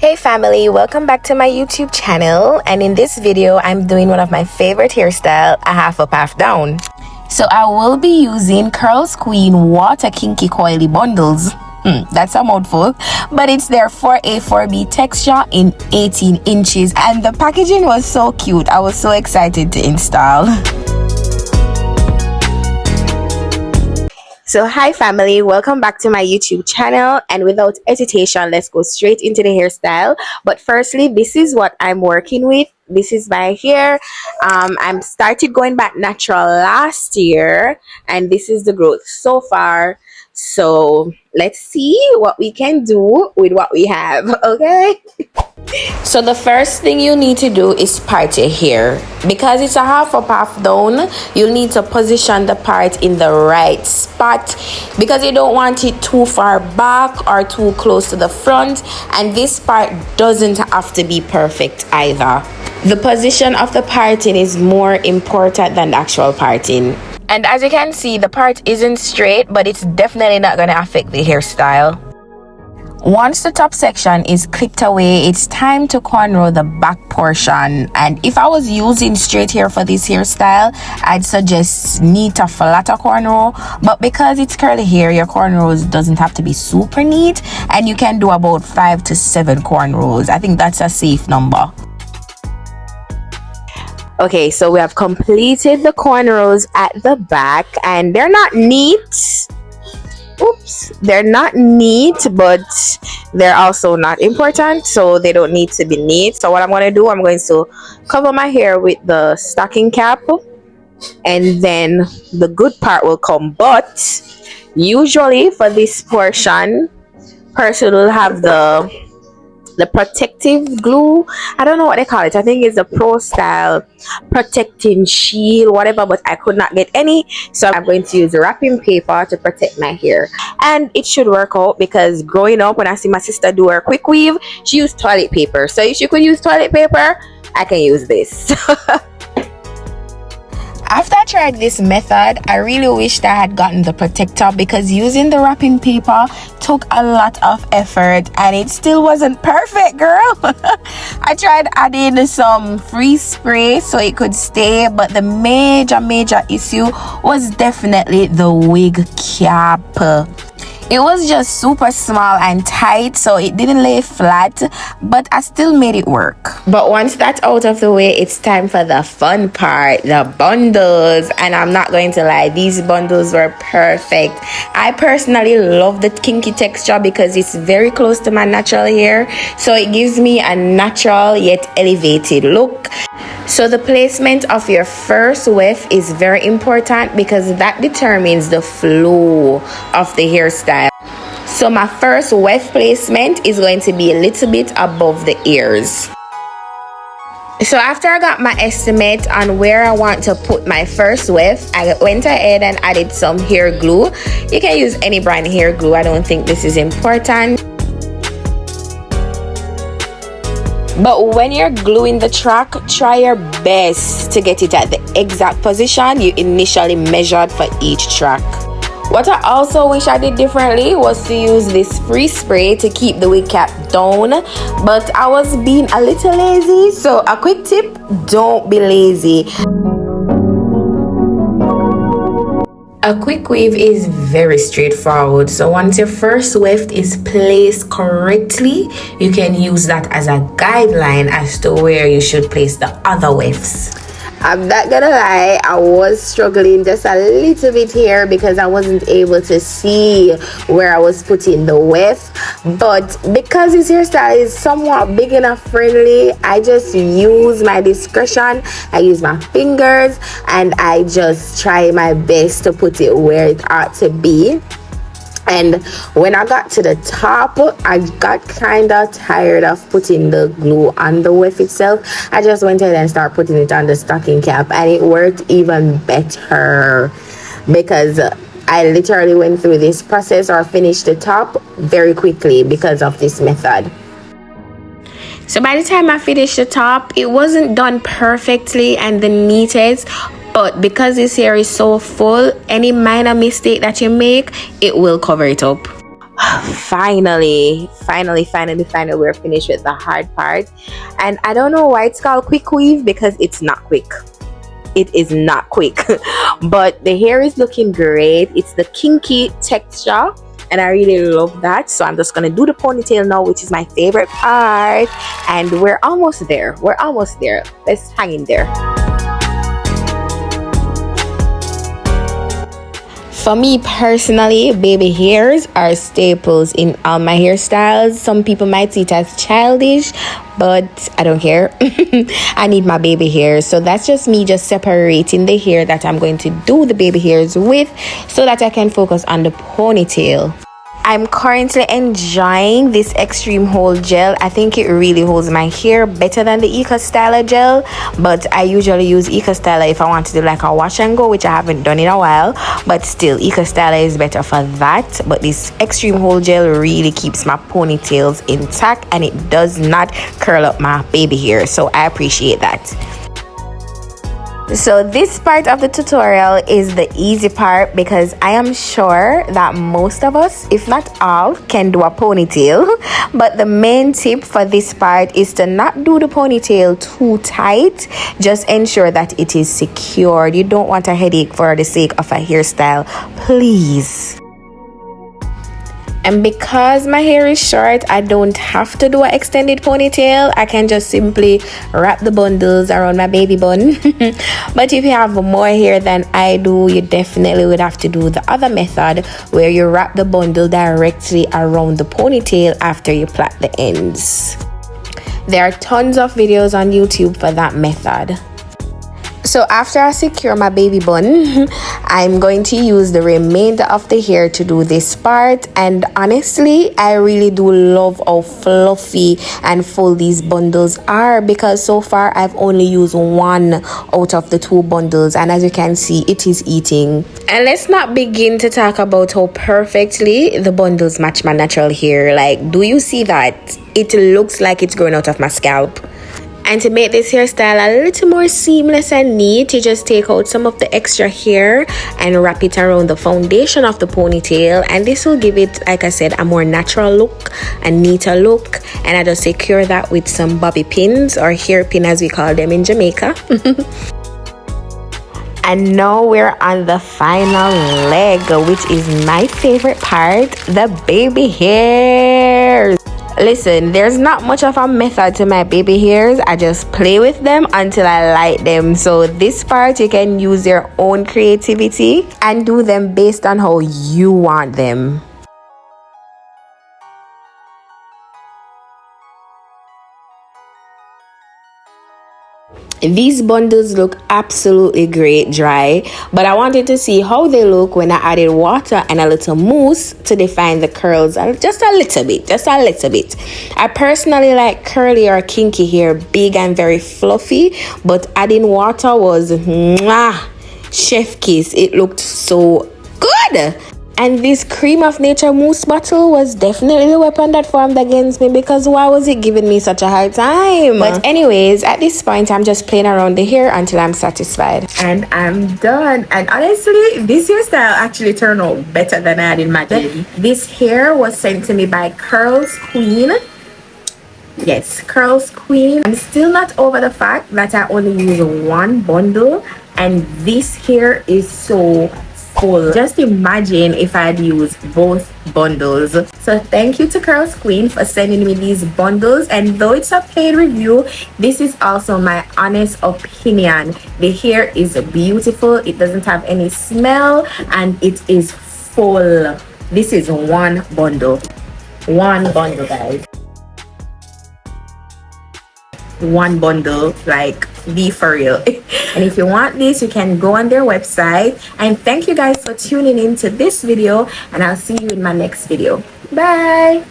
Hey family, welcome back to my YouTube channel, and in this video I'm doing one of my favorite hairstyle, a half up half down. So I will be using Curlsqueen water kinky coily bundles. That's a mouthful, but it's their 4A 4B texture in 18 inches, and the packaging was so cute. I was so excited to install. So hi family, welcome back to my YouTube channel, and without hesitation, let's go straight into the hairstyle. But firstly, this is what I'm working with. This is my hair. I started going back natural last year, and this is the growth so far. So let's see what we can do with what we have, okay? So the first thing you need to do is part your hair. Because it's a half up half down, you'll need to position the part in the right spot, because you don't want it too far back or too close to the front, and this part doesn't have to be perfect either. The position of the parting is more important than the actual parting. And as you can see, the part isn't straight, but it's definitely not going to affect the hairstyle. Once the top section is clipped away, it's time to cornrow the back portion. And if I was using straight hair for this hairstyle, I'd suggest neat or flatter cornrow. But because it's curly hair, your cornrows doesn't have to be super neat, and you can do about 5 to 7 cornrows. I think that's a safe number. Okay, so we have completed the cornrows at the back, and they're not neat. Oops, they're not neat, but they're also not important, so they don't need to be neat. So what I'm going to do, I'm going to cover my hair with the stocking cap, and then the good part will come. But usually for this portion, person will have the protective glue. I don't know what they call it. I think it's the Pro Style protecting shield, whatever, but I could not get any, so I'm going to use wrapping paper to protect my hair, and it should work out, because growing up when I see my sister do her quick weave, she used toilet paper. So if she could use toilet paper, I can use this. After I tried this method, I really wished I had gotten the protector, because using the wrapping paper took a lot of effort and it still wasn't perfect, girl. I tried adding some freeze spray so it could stay, but the major issue was definitely the wig cap. It was just super small and tight, so it didn't lay flat, but I still made it work. But once that's out of the way, it's time for the fun part, the bundles. And I'm not going to lie, these bundles were perfect. I personally love the kinky texture because it's very close to my natural hair, so it gives me a natural yet elevated look. So the placement of your first weft is very important, because that determines the flow of the hairstyle. So my first weft placement is going to be a little bit above the ears. So after I got my estimate on where I want to put my first weft, I went ahead and added some hair glue. You can use any brand hair glue. I don't think this is important. But when you're gluing the track, try your best to get it at the exact position you initially measured for each track. What I also wish I did differently was to use this freeze spray to keep the wig cap down, but I was being a little lazy. So a quick tip, don't be lazy. A quick weave is very straightforward, so once your first weft is placed correctly, you can use that as a guideline as to where you should place the other wefts. I'm not gonna lie, I was struggling just a little bit here because I wasn't able to see where I was putting the weft, but because this hairstyle is somewhat big enough friendly, I just use my discretion. I use my fingers and I just try my best to put it where it ought to be. And when I got to the top, I got kind of tired of putting the glue on the weft itself. I just went ahead and started putting it on the stocking cap, and it worked even better because I literally went through this process or finished the top very quickly because of this method. So by the time I finished the top, it wasn't done perfectly and the neatest, but because this hair is so full, any minor mistake that you make, it will cover it up. Finally, we're finished with the hard part. And I don't know why it's called quick weave, because it's not quick. It is not quick. But the hair is looking great. It's the kinky texture and I really love that. So I'm just gonna do the ponytail now, which is my favorite part, and we're almost there. Let's hang in there. For me personally, baby hairs are staples in all my hairstyles. Some people might see it as childish, but I don't care. I need my baby hairs. So that's just me just separating the hair that I'm going to do the baby hairs with, so that I can focus on the ponytail. I'm currently enjoying this extreme hold gel. I think it really holds my hair better than the Eco Styler gel, but I usually use Eco Styler if I want to do like a wash and go, which I haven't done in a while, but still Eco Styler is better for that. But this extreme hold gel really keeps my ponytails intact and it does not curl up my baby hair, so I appreciate that. So this part of the tutorial is the easy part, because I am sure that most of us, if not all, can do a ponytail. But the main tip for this part is to not do the ponytail too tight. Just ensure that it is secured. You don't want a headache for the sake of a hairstyle, please. And because my hair is short, I don't have to do an extended ponytail. I can just simply wrap the bundles around my baby bun. But if you have more hair than I do, you definitely would have to do the other method, where you wrap the bundle directly around the ponytail after you plait the ends. There are tons of videos on YouTube for that method. So after I secure my baby bun, I'm going to use the remainder of the hair to do this part. And honestly, I really do love how fluffy and full these bundles are, because so far I've only used one out of the two bundles, and as you can see, it is eating. And let's not begin to talk about how perfectly the bundles match my natural hair. Like, do you see that? It looks like it's growing out of my scalp. And to make this hairstyle a little more seamless and neat, you just take out some of the extra hair and wrap it around the foundation of the ponytail, and this will give it, like I said, a more natural look, a neater look. And I just secure that with some bobby pins, or hairpin as we call them in Jamaica. And now we're on the final leg, which is my favorite part, the baby hairs. Listen, there's not much of a method to my baby hairs. I just play with them until I like them. So this part, you can use your own creativity and do them based on how you want them. These bundles look absolutely great dry, but I wanted to see how they look when I added water and a little mousse to define the curls just a little bit. I personally like curly or kinky hair, big and very fluffy, but adding water was chef kiss. It looked so good. And this cream of nature mousse bottle was definitely the weapon that formed against me, because why was it giving me such a hard time? But anyways, at this point, I'm just playing around the hair until I'm satisfied. And I'm done. And honestly, this hairstyle actually turned out better than I had imagined. This hair was sent to me by Curlsqueen. Yes, Curlsqueen. I'm still not over the fact that I only use one bundle, and this hair is so full. Just imagine if I'd used both bundles. So thank you to Curlsqueen for sending me these bundles, and though it's a paid review, this is also my honest opinion. The hair is beautiful, it doesn't have any smell, and it is full. This is one bundle, guys. One bundle, like, be for real. And if you want this, you can go on their website. And thank you guys for tuning in to this video, and I'll see you in my next video. Bye.